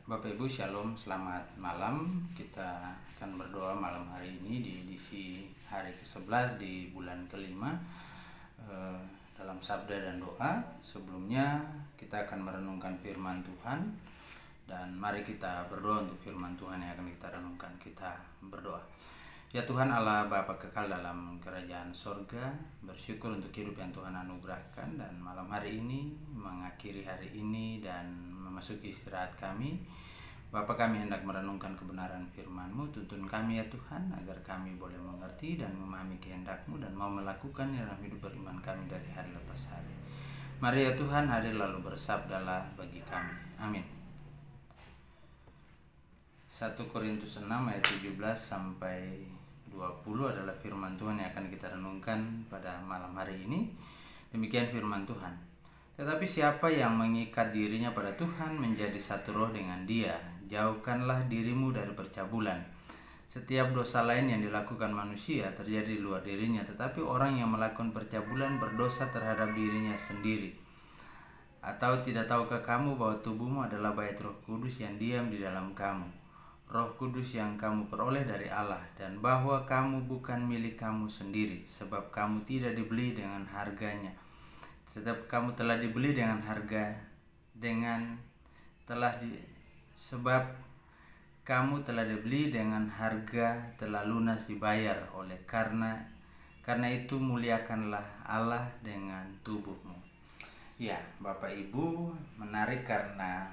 Bapak Ibu Shalom, selamat malam. Kita akan berdoa malam hari ini di edisi hari ke-11 di bulan kelima dalam sabda dan doa. Sebelumnya kita akan merenungkan firman Tuhan, dan mari kita berdoa untuk firman Tuhan yang akan kita renungkan. Kita berdoa. Ya Tuhan Allah Bapa kekal dalam kerajaan sorga, bersyukur untuk hidup yang Tuhan anugerahkan, dan malam hari ini mengakhiri hari ini dan memasuki istirahat kami. Bapa, kami hendak merenungkan kebenaran firman-Mu. Tuntun kami ya Tuhan, agar kami boleh mengerti dan memahami kehendak-Mu dan mau melakukan dalam hidup beriman kami dari hari lepas hari. Mari ya Tuhan, hadir lalu bersabdalah bagi kami. Amin. 1 Korintus 6 ayat 17 sampai 20 adalah firman Tuhan yang akan kita renungkan pada malam hari ini. Demikian firman Tuhan. Tetapi siapa yang mengikat dirinya pada Tuhan menjadi satu roh dengan Dia. Jauhkanlah dirimu dari percabulan. Setiap dosa lain yang dilakukan manusia terjadi di luar dirinya, tetapi orang yang melakukan percabulan berdosa terhadap dirinya sendiri. Atau tidak tahukah kamu bahwa tubuhmu adalah bait Roh Kudus yang diam di dalam kamu, Roh Kudus yang kamu peroleh dari Allah, dan bahwa kamu bukan milik kamu sendiri, sebab kamu tidak dibeli dengan harganya. Sebab kamu telah dibeli dengan harga, sebab kamu telah dibeli dengan harga, telah lunas dibayar oleh karena itu muliakanlah Allah dengan tubuhmu. Ya, Bapak Ibu, menarik karena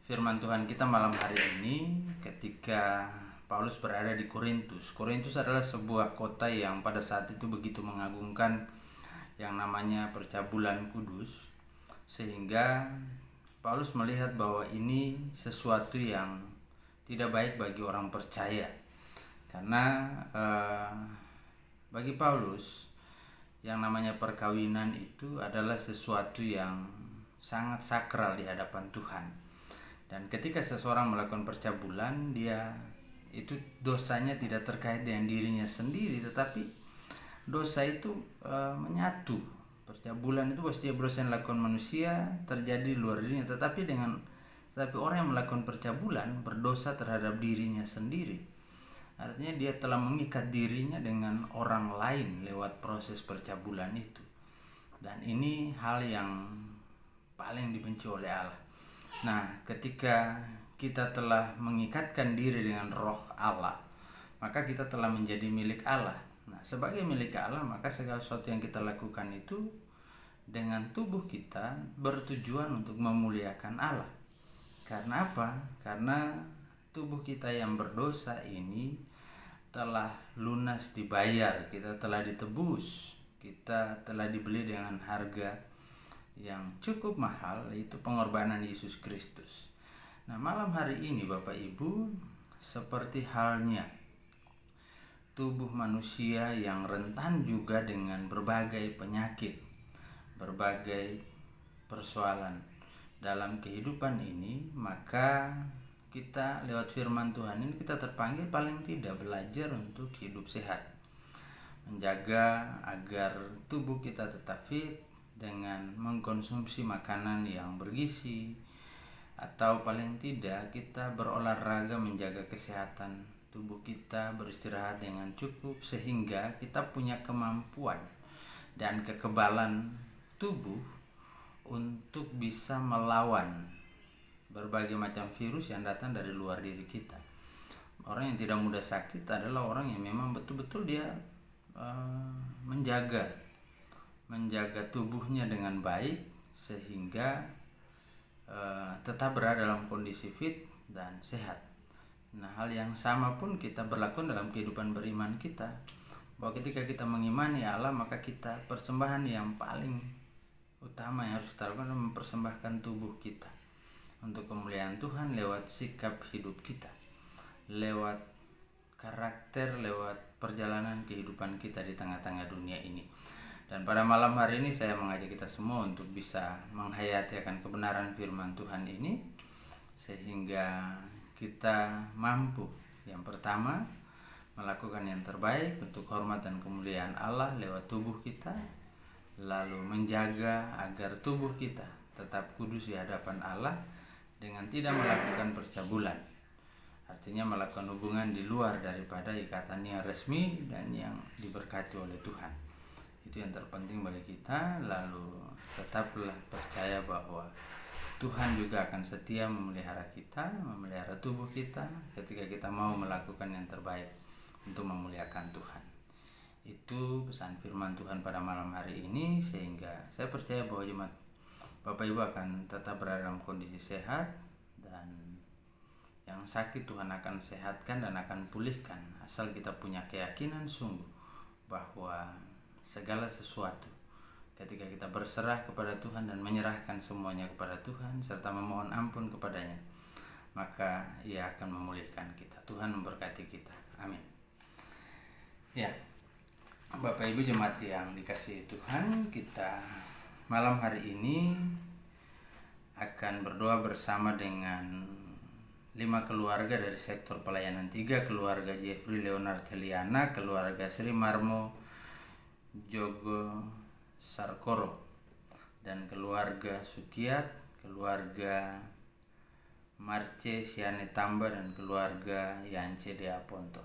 firman Tuhan kita malam hari ini ketika Paulus berada di Korintus. Korintus adalah sebuah kota yang pada saat itu begitu mengagungkan yang namanya percabulan kudus, sehingga Paulus melihat bahwa ini sesuatu yang tidak baik bagi orang percaya. Karena bagi Paulus yang namanya perkawinan itu adalah sesuatu yang sangat sakral di hadapan Tuhan. Dan ketika seseorang melakukan percabulan, dia itu dosanya tidak terkait dengan dirinya sendiri, tetapi dosa itu menyatu. Percabulan itu pasti dosa yang dilakukan manusia terjadi di luar dirinya, tetapi orang yang melakukan percabulan berdosa terhadap dirinya sendiri. Artinya dia telah mengikat dirinya dengan orang lain lewat proses percabulan itu. Dan ini hal yang paling dibenci oleh Allah. Nah, ketika kita telah mengikatkan diri dengan roh Allah, maka kita telah menjadi milik Allah. Nah, sebagai milik Allah, maka segala sesuatu yang kita lakukan itu dengan tubuh kita bertujuan untuk memuliakan Allah. Karena apa? Karena tubuh kita yang berdosa ini telah lunas dibayar, kita telah ditebus, kita telah dibeli dengan harga yang cukup mahal, yaitu pengorbanan Yesus Kristus. Nah, malam hari ini Bapak Ibu, seperti halnya tubuh manusia yang rentan juga dengan berbagai penyakit, berbagai persoalan dalam kehidupan ini, maka kita lewat firman Tuhan ini kita terpanggil paling tidak belajar untuk hidup sehat, menjaga agar tubuh kita tetap fit dengan mengkonsumsi makanan yang bergizi, atau paling tidak kita berolahraga menjaga kesehatan tubuh kita, beristirahat dengan cukup sehingga kita punya kemampuan dan kekebalan tubuh untuk bisa melawan berbagai macam virus yang datang dari luar diri kita. Orang yang tidak mudah sakit adalah orang yang memang betul-betul dia menjaga tubuhnya dengan baik sehingga tetap berada dalam kondisi fit dan sehat. Nah, hal yang sama pun kita berlakukan dalam kehidupan beriman kita, bahwa ketika kita mengimani Allah, maka kita persembahan yang paling utama yang harus kita lakukan adalah mempersembahkan tubuh kita untuk kemuliaan Tuhan lewat sikap hidup kita, lewat karakter, lewat perjalanan kehidupan kita di tengah-tengah dunia ini. Dan pada malam hari ini saya mengajak kita semua untuk bisa menghayati akan kebenaran firman Tuhan ini, sehingga kita mampu yang pertama melakukan yang terbaik untuk hormat dan kemuliaan Allah lewat tubuh kita, lalu menjaga agar tubuh kita tetap kudus di hadapan Allah dengan tidak melakukan percabulan. Artinya melakukan hubungan di luar daripada ikatan yang resmi dan yang diberkati oleh Tuhan. Itu yang terpenting bagi kita. Lalu tetaplah percaya bahwa Tuhan juga akan setia memelihara kita, memelihara tubuh kita ketika kita mau melakukan yang terbaik untuk memuliakan Tuhan. Itu pesan firman Tuhan pada malam hari ini, sehingga saya percaya bahwa jemaat Bapak Ibu akan tetap berada dalam kondisi sehat, dan yang sakit Tuhan akan sehatkan dan akan pulihkan, asal kita punya keyakinan sungguh bahwa segala sesuatu ketika kita berserah kepada Tuhan dan menyerahkan semuanya kepada Tuhan serta memohon ampun kepadanya, maka Ia akan memulihkan kita. Tuhan memberkati kita. Amin. Ya, Bapak Ibu jemaat yang dikasihi Tuhan, kita malam hari ini akan berdoa bersama dengan 5 keluarga dari sektor pelayanan 3, keluarga Jeffrey Leonard Heliana, keluarga Sri Marmo Jogo Sarkoro, dan keluarga Sukiat, keluarga Marce Siane Tamba, dan keluarga Yance Dea Ponto.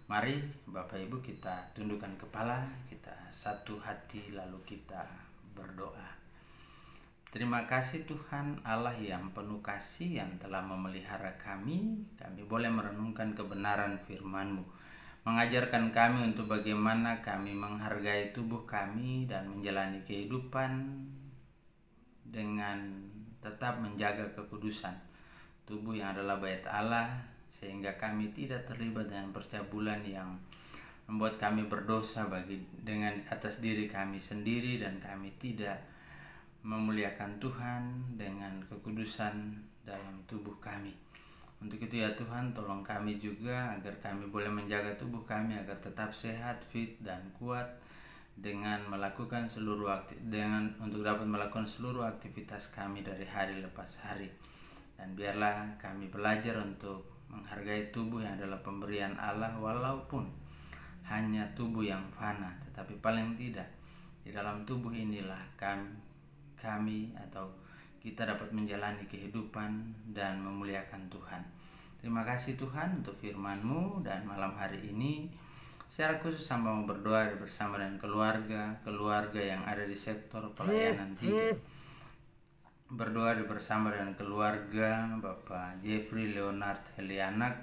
Mari Bapak Ibu kita tundukkan kepala, kita satu hati lalu kita berdoa. Terima kasih Tuhan Allah yang penuh kasih, yang telah memelihara kami. Kami boleh merenungkan kebenaran firman-Mu, mengajarkan kami untuk bagaimana kami menghargai tubuh kami dan menjalani kehidupan dengan tetap menjaga kekudusan tubuh yang adalah bait Allah, sehingga kami tidak terlibat dengan percabulan yang membuat kami berdosa dengan atas diri kami sendiri, dan kami tidak memuliakan Tuhan dengan kekudusan dalam tubuh kami. Untuk itu ya Tuhan, tolong kami juga agar kami boleh menjaga tubuh kami agar tetap sehat, fit dan kuat dengan melakukan untuk dapat melakukan seluruh aktivitas kami dari hari lepas hari. Dan biarlah kami belajar untuk menghargai tubuh yang adalah pemberian Allah, walaupun hanya tubuh yang fana, tetapi paling tidak di dalam tubuh inilah kami atau kita dapat menjalani kehidupan dan memuliakan Tuhan. Terima kasih Tuhan untuk firman-Mu, dan malam hari ini secara khusus hamba mau berdoa bersama dengan keluarga yang ada di sektor pelayanan 3. Berdoa bersama dengan keluarga Bapak Jeffrey Leonard Helianak,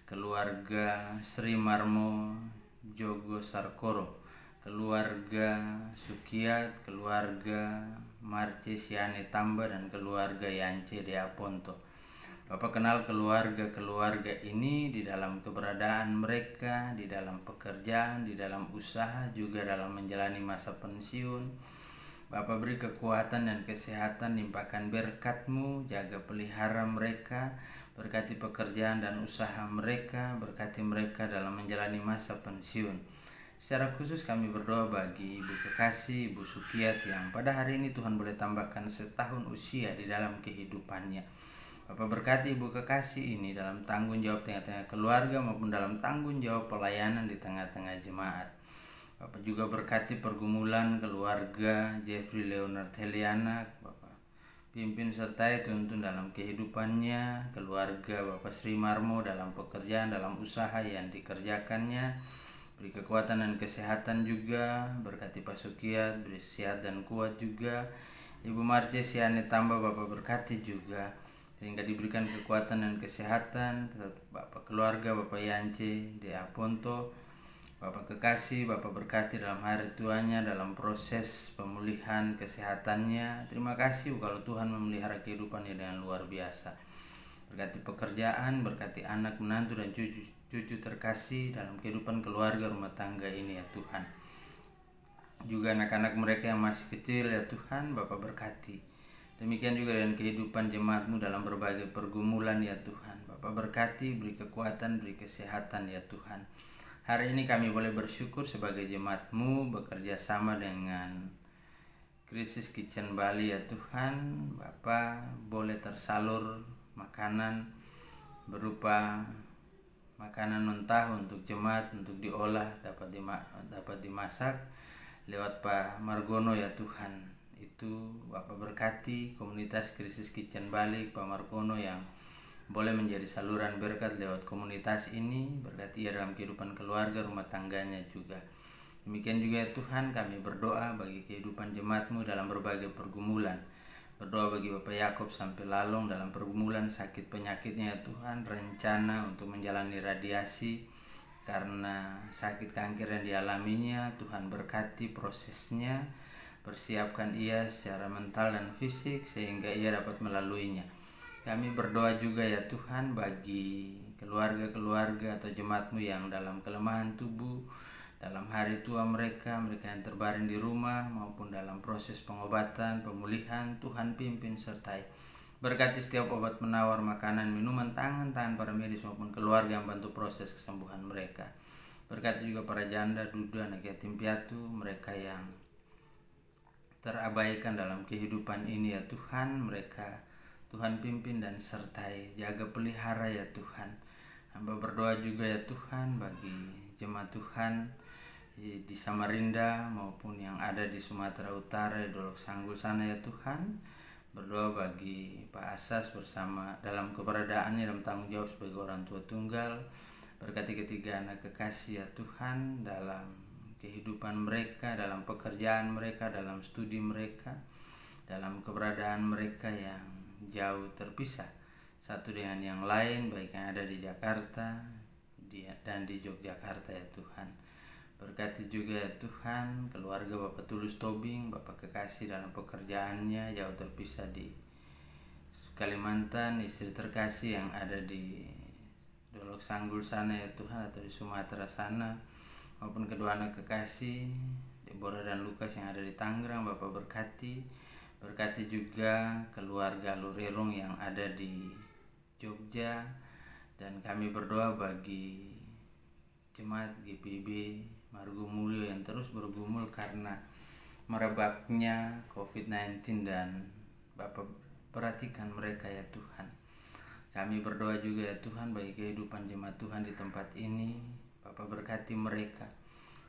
keluarga Sri Marmo Jogo Sarkoro, keluarga Sukiat, keluarga Marce Siane Tamba, dan keluarga Yance Dea Ponto. Bapak kenal keluarga ini di dalam keberadaan mereka, di dalam pekerjaan, di dalam usaha, juga dalam menjalani masa pensiun. Bapak beri kekuatan dan kesehatan, limpahkan berkat-Mu, jaga pelihara mereka, berkati pekerjaan dan usaha mereka, berkati mereka dalam menjalani masa pensiun. Secara khusus kami berdoa bagi Ibu Kekasih, Ibu Sukiat, yang pada hari ini Tuhan boleh tambahkan setahun usia di dalam kehidupannya. Bapak berkati Ibu Kekasih ini dalam tanggung jawab tengah-tengah keluarga maupun dalam tanggung jawab pelayanan di tengah-tengah jemaat. Bapak juga berkati pergumulan keluarga Jeffrey Leonard Heliana. Bapak pimpin sertai tuntun dalam kehidupannya, keluarga Bapak Sri Marmo dalam pekerjaan, dalam usaha yang dikerjakannya. Beri kekuatan dan kesehatan juga, berkati Pak Sukiat, beri sehat dan kuat juga. Ibu Marce Siane Tamba Bapak berkati juga, sehingga diberikan kekuatan dan kesehatan. Bapak keluarga Bapak Yance Dea Ponto, Bapak Kekasih, Bapak berkati dalam hari tuanya, dalam proses pemulihan kesehatannya. Terima kasih kalau Tuhan memelihara kehidupannya dengan luar biasa. Berkati pekerjaan, berkati anak, menantu dan cucu terkasih dalam kehidupan keluarga rumah tangga ini ya Tuhan. Juga anak-anak mereka yang masih kecil ya Tuhan, Bapak berkati. Demikian juga dengan kehidupan jemaat-Mu dalam berbagai pergumulan ya Tuhan. Bapak berkati, beri kekuatan, beri kesehatan ya Tuhan. Hari ini kami boleh bersyukur sebagai jemaat-Mu bekerja sama dengan Krisis Kitchen Bali ya Tuhan. Bapak boleh tersalur makanan berupa makanan mentah untuk jemaat, untuk diolah, dapat dimasak lewat Pak Margono ya Tuhan. itu Bapak berkati komunitas Krisis Kitchen Balik Pak Markono yang boleh menjadi saluran berkat lewat komunitas ini. Berkati ia dalam kehidupan keluarga, rumah tangganya juga. Demikian juga ya Tuhan, kami berdoa bagi kehidupan jemaat-Mu dalam berbagai pergumulan. Berdoa bagi Bapak Yakob sampai Lalong dalam pergumulan sakit penyakitnya ya Tuhan. Rencana untuk menjalani radiasi karena sakit kanker yang dialaminya, Tuhan berkati prosesnya. Persiapkan ia secara mental dan fisik sehingga ia dapat melaluinya. Kami berdoa juga ya Tuhan bagi keluarga-keluarga atau jemaat-Mu yang dalam kelemahan tubuh, dalam hari tua mereka yang terbaring di rumah maupun dalam proses pengobatan, pemulihan. Tuhan pimpin sertai. Berkati setiap obat penawar, makanan, minuman, tangan para medis maupun keluarga yang bantu proses kesembuhan mereka. Berkati juga para janda, duda, anak yatim piatu, mereka yang terabaikan dalam kehidupan ini ya Tuhan. Mereka Tuhan pimpin dan sertai, jaga pelihara ya Tuhan. Hamba berdoa juga ya Tuhan bagi jemaat Tuhan di Samarinda maupun yang ada di Sumatera Utara, di Dolok Sanggul sana ya Tuhan. Berdoa bagi Pak Asas bersama dalam keberadaannya dalam tanggung jawab sebagai orang tua tunggal. Berkati ketiga anak kekasih ya Tuhan dalam kehidupan mereka, dalam pekerjaan mereka, dalam studi mereka, dalam keberadaan mereka yang jauh terpisah satu dengan yang lain, baik yang ada di Jakarta dan di Yogyakarta ya Tuhan. Berkati juga ya Tuhan keluarga Bapak Tulus Tobing, Bapak kekasih dalam pekerjaannya jauh terpisah di Kalimantan, istri terkasih yang ada di Dolok Sanggul sana ya Tuhan, atau di Sumatera sana, maupun kedua anak kekasih Deborah dan Lukas yang ada di Tangerang. Bapak berkati juga keluarga Lurerong yang ada di Jogja. Dan kami berdoa bagi jemaat GPIB Margomulyo yang terus bergumul karena merebaknya COVID-19, dan Bapak perhatikan mereka ya Tuhan. Kami berdoa juga ya Tuhan bagi kehidupan jemaat Tuhan di tempat ini. Bapak berkati mereka,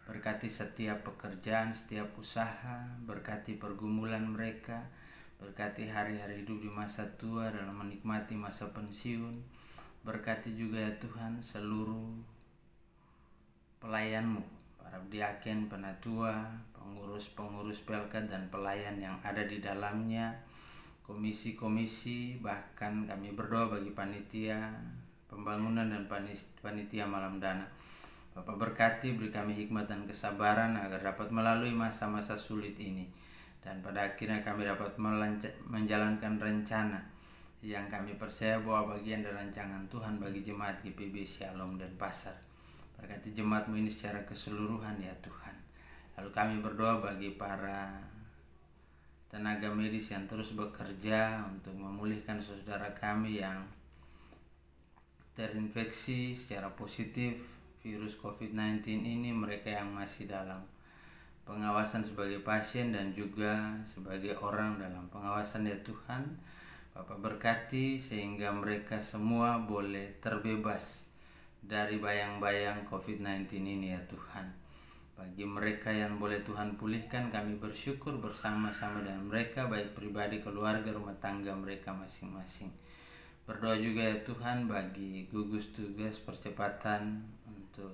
berkati setiap pekerjaan, setiap usaha, berkati pergumulan mereka, berkati hari-hari hidup di masa tua dalam menikmati masa pensiun. Berkati juga ya Tuhan seluruh pelayan-Mu, para diaken, penatua, pengurus-pengurus pelkat dan pelayan yang ada di dalamnya, komisi-komisi, bahkan kami berdoa bagi panitia pembangunan dan panitia malam dana. Bapak berkati, beri kami hikmat dan kesabaran agar dapat melalui masa-masa sulit ini, dan pada akhirnya kami dapat menjalankan rencana yang kami percaya bahwa bagian dari rancangan Tuhan bagi jemaat GPIB Shalom dan Pasar. Berkati jemaat-Mu ini secara keseluruhan ya Tuhan. Lalu kami berdoa bagi para tenaga medis yang terus bekerja untuk memulihkan saudara kami yang terinfeksi secara positif virus COVID-19 ini, mereka yang masih dalam pengawasan sebagai pasien dan juga sebagai orang dalam pengawasan ya Tuhan. Bapak berkati sehingga mereka semua boleh terbebas dari bayang-bayang COVID-19 ini ya Tuhan. Bagi mereka yang boleh Tuhan pulihkan, kami bersyukur bersama-sama dengan mereka, baik pribadi, keluarga, rumah tangga mereka masing-masing. Berdoa juga ya Tuhan bagi gugus tugas percepatan untuk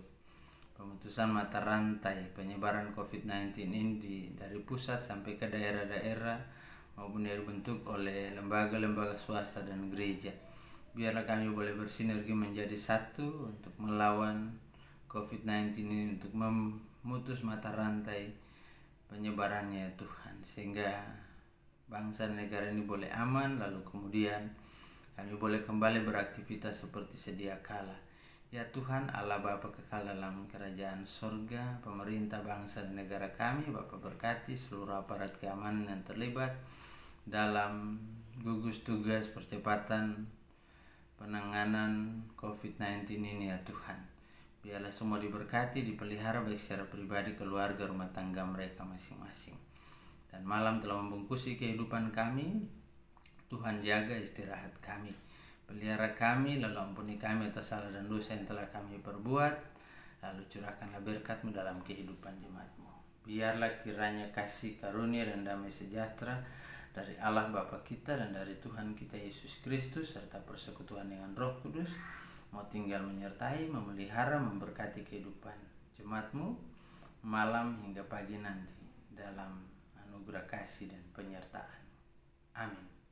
pemutusan mata rantai penyebaran COVID-19 ini dari pusat sampai ke daerah-daerah maupun yang dibentuk oleh lembaga-lembaga swasta dan gereja. Biarlah kami boleh bersinergi menjadi satu untuk melawan COVID-19 ini, untuk memutus mata rantai penyebarannya ya Tuhan, sehingga bangsa dan negara ini boleh aman, lalu kemudian kami boleh kembali beraktivitas seperti sedia kala. Ya Tuhan Allah Bapa kekal dalam kerajaan sorga, pemerintah bangsa dan negara kami, Bapak berkati seluruh aparat keamanan yang terlibat dalam gugus tugas percepatan penanganan COVID-19 ini ya Tuhan. Biarlah semua diberkati, dipelihara baik secara pribadi, keluarga, rumah tangga mereka masing-masing. Dan malam telah membungkusi kehidupan kami. Tuhan jaga istirahat kami, pelihara kami, lalu ampuni kami atas salah dan dosa yang telah kami perbuat, lalu curahkanlah berkat-Mu dalam kehidupan jemaat-Mu. Biarlah kiranya kasih karunia dan damai sejahtera dari Allah Bapa kita dan dari Tuhan kita Yesus Kristus serta persekutuan dengan Roh Kudus mau tinggal menyertai, memelihara, memberkati kehidupan jemaatmu malam hingga pagi nanti dalam anugerah kasih dan penyertaan. Amin.